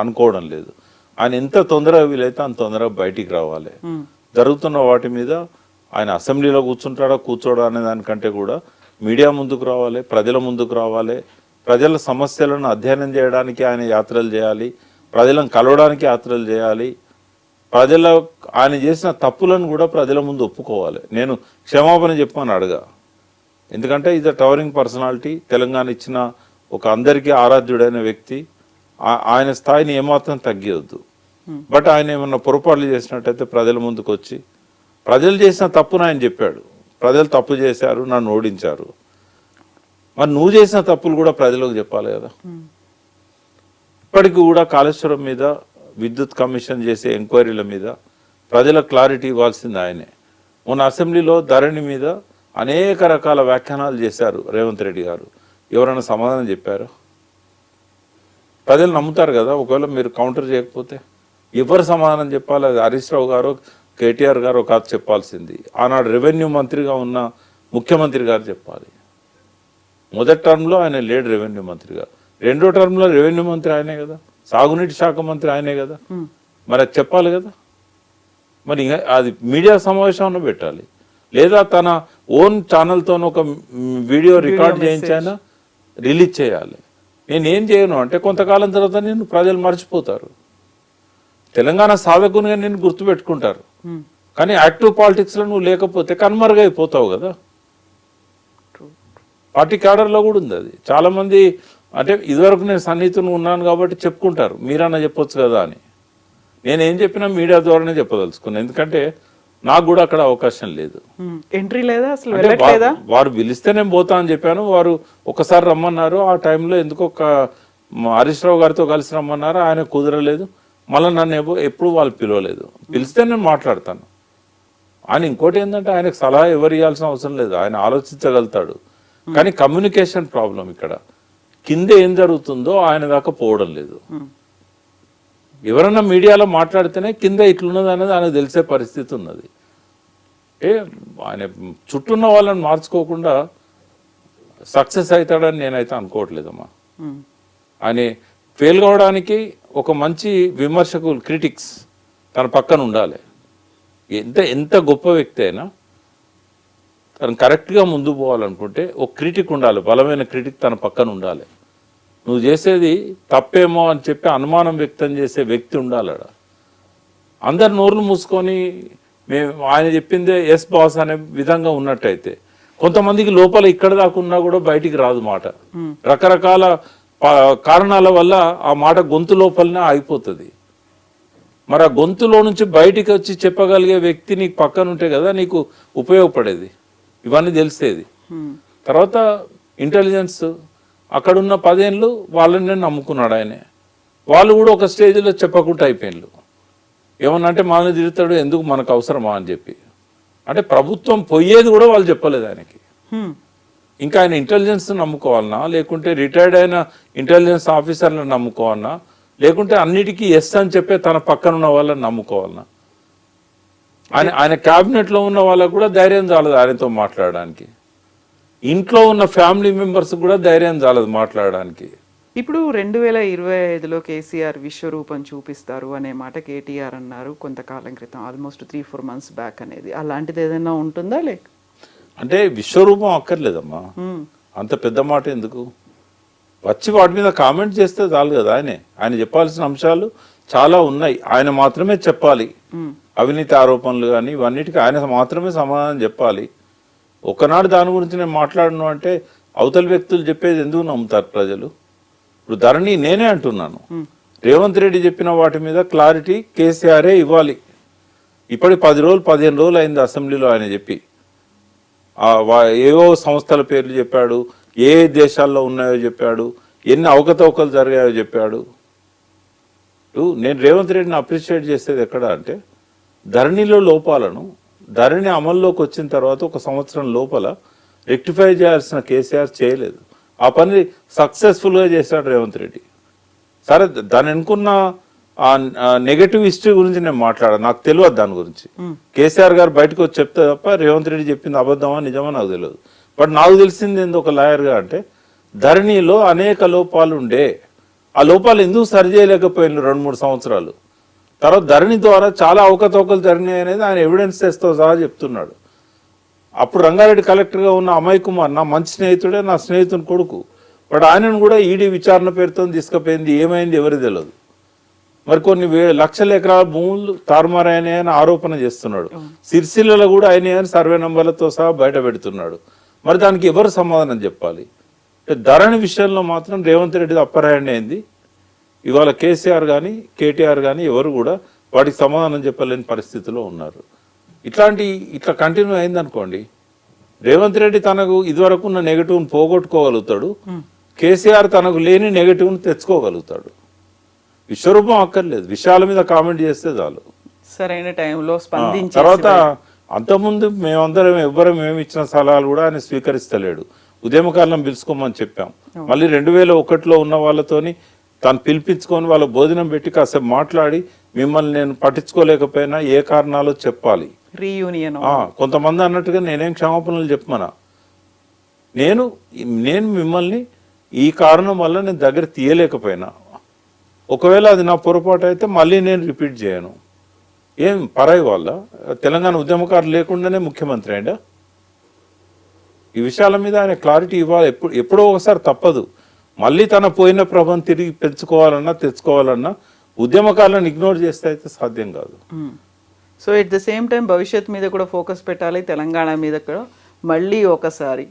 అనుకోవడం లేదు. ఆయన ఎంత తొందరగా వీలైతే అంత తొందరగా బయటికి రావాలి. జరుగుతున్న వాటి మీద ఆయన అసెంబ్లీలో కూర్చోడా అనే దానికంటే కూడా మీడియా ముందుకు రావాలి, ప్రజల ముందుకు రావాలి, ప్రజల సమస్యలను అధ్యయనం చేయడానికి ఆయన యాత్రలు చేయాలి, ప్రజలను కలవడానికి యాత్రలు చేయాలి, ఆయన చేసిన తప్పులను కూడా ప్రజల ముందు ఒప్పుకోవాలి. నేను క్షమాపణ చెప్పమని అడగా, ఎందుకంటే ఇది టవరింగ్ పర్సనాలిటీ, తెలంగాణ ఇచ్చిన ఒక అందరికీ ఆరాధ్యుడైన వ్యక్తి. ఆయన స్థాయిని ఏమాత్రం తగ్గియొద్దు. బట్ ఆయన ఏమన్నా పొరపాట్లు చేసినట్టయితే ప్రజల ముందుకు వచ్చి ప్రజలు చేసిన తప్పును ఆయన చెప్పాడు, ప్రజలు తప్పు చేశారు, నన్ను ఓడించారు, మరి నువ్వు చేసిన తప్పులు కూడా ప్రజలకు చెప్పాలి కదా. ఇప్పటికి కూడా కాళేశ్వరం మీద, విద్యుత్ కమిషన్ చేసే ఎంక్వైరీల మీద ప్రజలకు క్లారిటీ ఇవ్వాల్సింది ఆయనే. మొన్న అసెంబ్లీలో ధరణి మీద అనేక రకాల వ్యాఖ్యానాలు చేశారు రేవంత్ రెడ్డి గారు. ఎవరైనా సమాధానం చెప్పారు? ప్రజలు నమ్ముతారు కదా ఒకవేళ మీరు కౌంటర్ చేయకపోతే. ఎవరు సమాధానం చెప్పాలి? అది హరీష్ రావు గారు, కేటీఆర్ గారు కాదు చెప్పాల్సింది. ఆనాడు రెవెన్యూ మంత్రిగా ఉన్న ముఖ్యమంత్రి గారు చెప్పాలి. మొదటి టర్మ్లో ఆయన లేడు రెవెన్యూ మంత్రిగా, రెండో టర్మ్లో రెవెన్యూ మంత్రి ఆయనే కదా, సాగునీటి శాఖ మంత్రి ఆయనే కదా, మరి అది చెప్పాలి కదా. మరి అది మీడియా సమావేశంలో పెట్టాలి, లేదా తన ఓన్ ఛానల్తో ఒక వీడియో రికార్డ్ చేయించైనా రిలీజ్ చేయాలి. నేనేం చేయను అంటే కొంతకాలం తర్వాత నేను ప్రజలు మర్చిపోతారు, తెలంగాణ సాధకునిగా నేను గుర్తుపెట్టుకుంటారు. కానీ యాక్టివ్ పాలిటిక్స్లో నువ్వు లేకపోతే కన్మరుగైపోతావు కదా. పార్టీ క్యాడర్లో కూడా ఉంది అది. చాలా మంది అంటే ఇదివరకు నేను సన్నిహితుని ఉన్నాను కాబట్టి చెప్పుకుంటారు, మీరన్నా చెప్పొచ్చు కదా అని. నేనేం చెప్పినా మీడియా ద్వారానే చెప్పదలుచుకున్నాను, ఎందుకంటే నాకు కూడా అక్కడ అవకాశం లేదు, ఎంట్రీ లేదా అసలు. వారు పిలిస్తే నేను పోతా అని చెప్పాను, వారు ఒకసారి రమ్మన్నారు. ఆ టైంలో ఎందుకో హరీష్ రావు గారితో కలిసి రమ్మన్నారు, ఆయన కుదరలేదు. మళ్ళీ నన్ను ఎప్పుడు వాళ్ళు పిలవలేదు. పిలిస్తే నేను మాట్లాడతాను. ఆయన ఇంకోటి ఏంటంటే ఆయనకు సలహా ఎవరు ఇవ్వాల్సిన అవసరం లేదు, ఆయన ఆలోచించగలుగుతాడు. కానీ కమ్యూనికేషన్ ప్రాబ్లం ఇక్కడ, కింద ఏం జరుగుతుందో ఆయన దాకా పోవడం లేదు. ఎవరన్నా మీడియాలో మాట్లాడితేనే కింద ఇట్లున్నది అనేది ఆయనకు తెలిసే పరిస్థితి ఉన్నది. ఆయన చుట్టూ ఉన్న వాళ్ళని మార్చుకోకుండా సక్సెస్ అవుతాడని నేనైతే అనుకోవట్లేదమ్మా. ఆయన ఫెయిల్ కావడానికి ఒక మంచి విమర్శకులు, క్రిటిక్స్ తన పక్కన ఉండాలి. ఎంత గొప్ప వ్యక్తి అయినా తను కరెక్ట్గా ముందు పోవాలనుకుంటే ఒక క్రిటిక్ ఉండాలి, బలమైన క్రిటిక్ తన పక్కన ఉండాలి. నువ్వు చేసేది తప్పేమో అని చెప్పి అనుమానం వ్యక్తం చేసే వ్యక్తి ఉండాలి. అందరు నోర్లు మూసుకొని ఆయన చెప్పిందే ఎస్ బాస్ అనే విధంగా ఉన్నట్టయితే కొంతమందికి లోపల ఇక్కడ దాకా ఉన్నా కూడా బయటికి రాదు మాట. రకరకాల కారణాల వల్ల ఆ మాట గొంతు లోపలనే ఆగిపోతుంది. మరి ఆ గొంతులో నుంచి బయటికి వచ్చి చెప్పగలిగే వ్యక్తి నీకు పక్కన ఉంటే కదా నీకు ఉపయోగపడేది, ఇవన్నీ తెలిసేది. తర్వాత ఇంటెలిజెన్స్, అక్కడున్న 10 ఏళ్ళు వాళ్ళని నమ్ముకున్నాడు ఆయనే. వాళ్ళు కూడా ఒక స్టేజ్లో చెప్పకుండా అయిపోయినారు. ఏమన్నా అంటే మనల్ని తిరుగుతాడు, ఎందుకు మనకు అవసరమా అని చెప్పి. అంటే ప్రభుత్వం పోయేది కూడా వాళ్ళు చెప్పలేదు ఆయనకి. ఇంకా ఆయన ఇంటెలిజెన్స్ నమ్ముకోవాలన్నా, లేకుంటే రిటైర్డ్ అయిన ఇంటెలిజెన్స్ ఆఫీసర్లను నమ్ముకోవాలన్నా, లేకుంటే అన్నిటికీ ఎస్ అని చెప్పే తన పక్కన ఉన్న వాళ్ళని నమ్ముకోవాలన్నా. ఆయన క్యాబినెట్లో ఉన్న వాళ్ళకు కూడా ధైర్యం చాలదు ఆయనతో మాట్లాడడానికి. ఇంట్లో ఉన్న ఫ్యామిలీ మెంబర్స్ కూడా ధైర్యం చాలదు మాట్లాడడానికి. ఇప్పుడు 2025లో కేసీఆర్ విశ్వరూపం చూపిస్తారు అనే మాట కేటీఆర్ అన్నారు కొంతకాలం క్రితం, ఆల్మోస్ట్ 3-4 months బ్యాక్ అనేది. అలాంటిది ఏదైనా ఉంటుందా? లేక అంటే విశ్వరూపం అక్కర్లేదమ్మా, అంత పెద్ద మాట ఎందుకు? వచ్చి వాటి మీద కామెంట్ చేస్తే చాలు కదా. ఆయన చెప్పాల్సిన అంశాలు చాలా ఉన్నాయి, ఆయన మాత్రమే చెప్పాలి. అవినీతి ఆరోపణలు కానీ ఇవన్నిటికీ ఆయన మాత్రమే సమాధానం చెప్పాలి. ఒకనాడు దాని గురించి నేను మాట్లాడను అంటే అవతల వ్యక్తులు చెప్పేది ఎందుకు నమ్ముతారు ప్రజలు? ఇప్పుడు ధరణి నేనే అంటున్నాను, రేవంత్ రెడ్డి చెప్పిన వాటి మీద క్లారిటీ కేసీఆరే ఇవ్వాలి. ఇప్పటికి 10 రోజులు 15 రోజులు అయింది అసెంబ్లీలో ఆయన చెప్పి. ఏవో సంస్థల పేర్లు చెప్పాడు, ఏ దేశాల్లో ఉన్నాయో చెప్పాడు, ఎన్ని అవకతవకలు జరిగాయో చెప్పాడు. నేను రేవంత్ రెడ్డిని అప్రిషియేట్ చేసేది ఎక్కడ అంటే ధరణిలో లోపాలను, ధరణి అమల్లోకి వచ్చిన తర్వాత 1 సంవత్సరం లోపల రెక్టిఫై చేయాల్సిన కేసీఆర్ చేయలేదు. ఆ పని సక్సెస్ఫుల్గా చేశాడు రేవంత్ రెడ్డి. సరే దాని అనుకున్న ఆ నెగటివ్ హిస్టరీ గురించి నేను మాట్లాడాను, నాకు తెలియదు దాని గురించి. కేసీఆర్ గారు బయటకు వచ్చి చెప్తే తప్ప రేవంత్ రెడ్డి చెప్పింది అబద్ధమా నిజమా నాకు తెలియదు. బట్ నాకు తెలిసింది ఏంది ఒక లాయర్గా అంటే, ధరణిలో అనేక లోపాలు ఉండే, ఆ లోపాలు ఎందుకు సరి చేయలేకపోయినారు 2-3 సంవత్సరాలు. తర్వాత ధరణి ద్వారా చాలా అవకతవకలు జరిగినాయి అనేది ఆయన ఎవిడెన్స్ తెస్తో సహా చెప్తున్నాడు. అప్పుడు రంగారెడ్డి కలెక్టర్గా ఉన్న అమయ్ కుమార్ నా మంచి స్నేహితుడే, నా స్నేహితుని కొడుకు. బట్ ఆయనను కూడా ఈడీ విచారణ పేరుతో తీసుకుపోయింది, ఏమైంది ఎవరికి తెలియదు. మరి కొన్ని లక్షల ఎకరాల భూములు తారుమారైనాయని ఆరోపణ చేస్తున్నాడు. సిరిసిల్లలో కూడా అయినాయని సర్వే నంబర్లతో సహా బయట పెడుతున్నాడు. మరి దానికి ఎవరు సమాధానం చెప్పాలి? ధరణి విషయంలో మాత్రం రేవంత్ రెడ్డి అప్పర్ హ్యాండ్ అయింది. ఇవాళ కేసీఆర్ కానీ కేటీఆర్ కానీ ఎవరు కూడా వాటికి సమాధానం చెప్పలేని పరిస్థితిలో ఉన్నారు. ఇట్లా కంటిన్యూ అయిందనుకోండి, రేవంత్ రెడ్డి తనకు ఇదివరకు ఉన్న నెగటివ్ని పోగొట్టుకోగలుగుతాడు, కేసీఆర్ తనకు లేని నెగటివ్ని తెచ్చుకోగలుగుతాడు. విశ్వరూపం అక్కర్లేదు, విషయాల మీద కామెంట్ చేస్తే చాలు. సరైన టైంలో స్పందించి తర్వాత అంతకుముందు మేమందరం ఎవ్వరం ఏమి ఇచ్చిన సలహాలు కూడా ఆయన స్వీకరిస్తలేడు. ఉద్యమకాలం పిలుచుకోమని చెప్పాం. మళ్ళీ 2001లో ఉన్న వాళ్ళతోని తను పిలిపించుకొని వాళ్ళ భోజనం పెట్టి కాసేపు మాట్లాడి, మిమ్మల్ని నేను పట్టించుకోలేకపోయినా ఏ కారణాలు చెప్పాలి, రీయూనియన్. కొంతమంది అన్నట్టుగా నేనేం క్షమాపణలు చెప్పమనా, నేను మిమ్మల్ని ఈ కారణం వల్ల నేను దగ్గర తీయలేకపోయినా, ఒకవేళ అది నా పొరపాటు అయితే మళ్ళీ నేను రిపీట్ చేయను. ఏం పరాయి వాళ్ళ తెలంగాణ ఉద్యమకారులు లేకుండానే ముఖ్యమంత్రి అయ్యా? ఈ విషయాల మీద ఆయన క్లారిటీ ఇవ్వాలి. ఎప్పుడో ఒకసారి తప్పదు. మళ్ళీ తన పోయిన ప్రభను తిరిగి పెంచుకోవాలన్నా తెచ్చుకోవాలన్నా ఉద్యమకారులను ఇగ్నోర్ చేస్తే అయితే సాధ్యం కాదు. So at the same time భవిష్యత్ మీద కూడా ఫోకస్ పెట్టాలి, తెలంగాణ మీద కూడా మళ్ళీ ఒకసారి.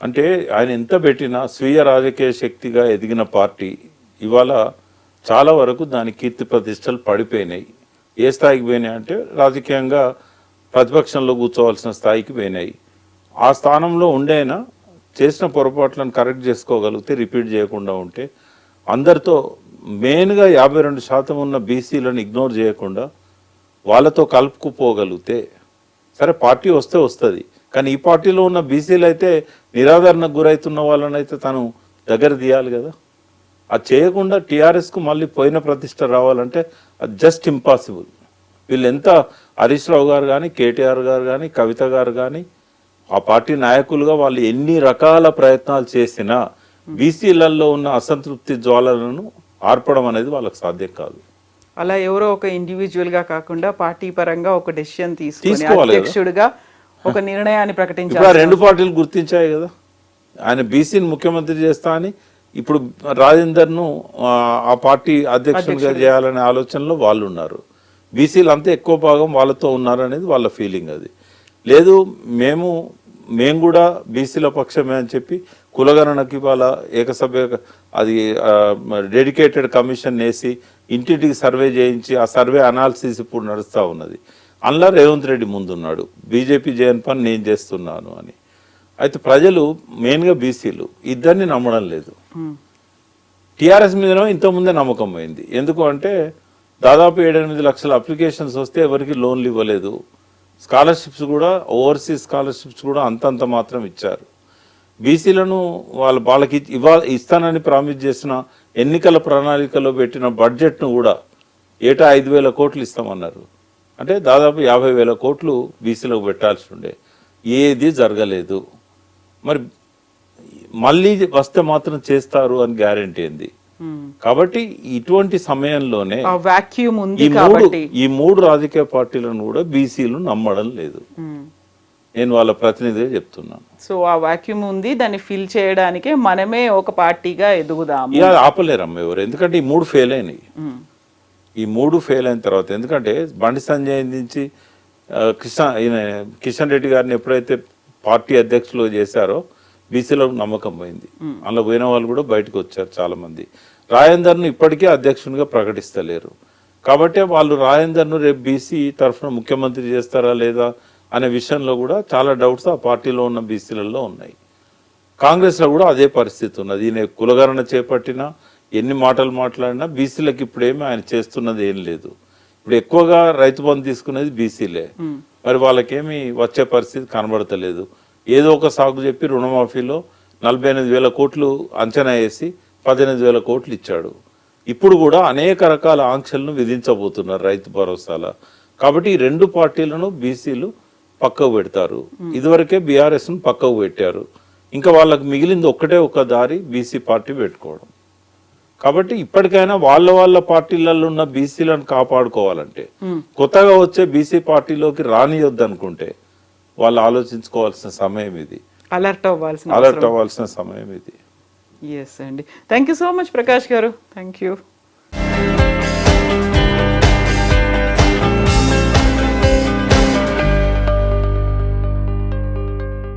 అంటే ఆయన ఎంత పెట్టినా స్వీయ రాజకీయ శక్తిగా ఎదిగిన పార్టీ ఇవాళ చాలా వరకు దాని కీర్తి ప్రతిష్టలు పడిపోయినాయి. ఏ స్థాయికి పోయినాయి అంటే రాజకీయంగా ప్రతిపక్షంలో కూర్చోవలసిన స్థాయికి పోయినాయి. ఆ స్థానంలో ఉండేనా చేసిన పొరపాట్లను కరెక్ట్ చేసుకోగలిగితే, రిపీట్ చేయకుండా ఉంటే, అందరితో మెయిన్గా 52% ఉన్న బీసీలను ఇగ్నోర్ చేయకుండా వాళ్ళతో కలుపుకుపోగలిగితే, సరే పార్టీ వస్తే వస్తుంది, కానీ ఈ పార్టీలో ఉన్న బీసీలు అయితే నిరాదరణకు గురవుతున్న వాళ్ళని అయితే తను దగ్గర తీయాలి కదా. అది చేయకుండా టీఆర్ఎస్కు మళ్ళీ పోయిన ప్రతిష్ట రావాలంటే అది జస్ట్ ఇంపాసిబుల్. వీళ్ళు ఎంత హరీష్ రావు గారు కానీ, కేటీఆర్ గారు కానీ, కవిత గారు కానీ, ఆ పార్టీ నాయకులుగా వాళ్ళు ఎన్ని రకాల ప్రయత్నాలు చేసినా బీసీలలో ఉన్న అసంతృప్తి జ్వాలలను ఆర్పడం అనేది వాళ్ళకి సాధ్యం కాదు. అలా ఎవరో ఒక ఇండివిజువల్ గా కాకుండా పార్టీ పరంగా ఒక డెసిషన్ తీసుకోవాలి. అధ్యక్షుడిగా ఒక నిర్ణయాన్ని ప్రకటించాలి. ఇప్పుడు 2 పార్టీలు గుర్తించాయి కదా, ఆయన బీసీని ముఖ్యమంత్రి చేస్తా అని. ఇప్పుడు రాజేందర్ను ఆ పార్టీ అధ్యక్షుడిగా చేయాలనే ఆలోచనలో వాళ్ళు ఉన్నారు. బీసీలు అంతా ఎక్కువ భాగం వాళ్ళతో ఉన్నారు అనేది వాళ్ళ ఫీలింగ్. అది లేదు, మేము కూడా బీసీల పక్షమే అని చెప్పి కులగణనకి వాళ్ళ ఏకసభ్య అది డెడికేటెడ్ కమిషన్ వేసి ఇంటింటికి సర్వే చేయించి ఆ సర్వే అనాలిసిస్ ఇప్పుడు నడుస్తూ ఉన్నది. అందులో రేవంత్ రెడ్డి ముందున్నాడు, బీజేపీ చేయని పని నేను చేస్తున్నాను అని. అయితే ప్రజలు మెయిన్గా బీసీలు ఇద్దరిని నమ్మడం లేదు. టీఆర్ఎస్ మీదనో ఇంతకుముందే నమ్మకం పోయింది. ఎందుకు అంటే దాదాపు 7-8 లక్షల అప్లికేషన్స్ వస్తే ఎవరికి లోన్లు ఇవ్వలేదు. స్కాలర్షిప్స్ కూడా, ఓవర్సీస్ స్కాలర్షిప్స్ కూడా అంతంత మాత్రం ఇచ్చారు. బీసీలను వాళ్ళకి ఇస్తానని ప్రామిస్ చేసిన ఎన్నికల ప్రణాళికలో పెట్టిన బడ్జెట్ను కూడా ఏటా 5,000 కోట్లు ఇస్తామన్నారు. అంటే దాదాపు 50,000 కోట్లు బీసీలకు పెట్టాల్సి ఉండే, ఏది జరగలేదు. మరి మళ్ళీ వస్తే మాత్రం చేస్తారు అని గ్యారెంటీ ఏంది? కాబట్టి ఇటువంటి సమయంలోనే ఈ 3 రాజకీయ పార్టీలను కూడా బీసీలు నమ్మడం లేదు. నేను వాళ్ళ ప్రతినిధిగా చెప్తున్నాను. సో ఆ వాక్యూమ్ ఉంది, దాన్ని ఫిల్ చేయడానికే మనమే ఒక పార్టీగా ఎదుగుదాము. ఇక ఆపలేరమ్మ ఎవరు, ఎందుకంటే ఈ 3 ఫెయిల్ అయినాయి. ఈ 3 ఫెయిల్ అయిన తర్వాత, ఎందుకంటే బండి సంజయ్ నుంచి కిషన్ రెడ్డి గారిని ఎప్పుడైతే పార్టీ అధ్యక్షులు చేశారో బీసీలో నమ్మకం పోయింది. అందులో పోయిన వాళ్ళు కూడా బయటకు వచ్చారు చాలా మంది. రాజేందర్ను ఇప్పటికే అధ్యక్షునిగా ప్రకటిస్తలేరు. కాబట్టి వాళ్ళు రాజేందర్ను రేపు బీసీ తరఫున ముఖ్యమంత్రి చేస్తారా లేదా అనే విషయంలో కూడా చాలా డౌట్స్ ఆ పార్టీలో ఉన్న బీసీలలో ఉన్నాయి. కాంగ్రెస్లో కూడా అదే పరిస్థితి ఉన్నది. ఈయన కులగణన చేపట్టినా, ఎన్ని మాటలు మాట్లాడినా బీసీలకు ఇప్పుడేమీ ఆయన చేస్తున్నది ఏం లేదు. ఇప్పుడు ఎక్కువగా రైతు బంధు తీసుకునేది బీసీలే. మరి వాళ్ళకేమి వచ్చే పరిస్థితి కనబడతలేదు. ఏదో ఒక సాగు చెప్పి రుణమాఫీలో 48,000 కోట్లు అంచనా వేసి 18,000 కోట్లు ఇచ్చాడు. ఇప్పుడు కూడా అనేక రకాల ఆంక్షలను విధించబోతున్నారు రైతు భరోసాల. కాబట్టి ఈ రెండు పార్టీలను బీసీలు పక్కకు పెడతారు. ఇదివరకే బీఆర్ఎస్ ను పక్కకు పెట్టారు. ఇంకా వాళ్ళకి మిగిలింది ఒక్కటే ఒక దారి, బీసీ పార్టీ పెట్టుకోవడం. కాబట్టి ఇప్పటికైనా వాళ్ళ పార్టీలలో ఉన్న బీసీలను కాపాడుకోవాలంటే, కొత్తగా వచ్చే బీసీ పార్టీలోకి రానియొద్దు అనుకుంటే వాళ్ళు ఆలోచించుకోవాల్సిన సమయం ఇది, అలర్ట్ అవ్వాల్సిన సమయం ఇది. ఎస్ అండి. Thank you so much Prakash గారు. Thank you.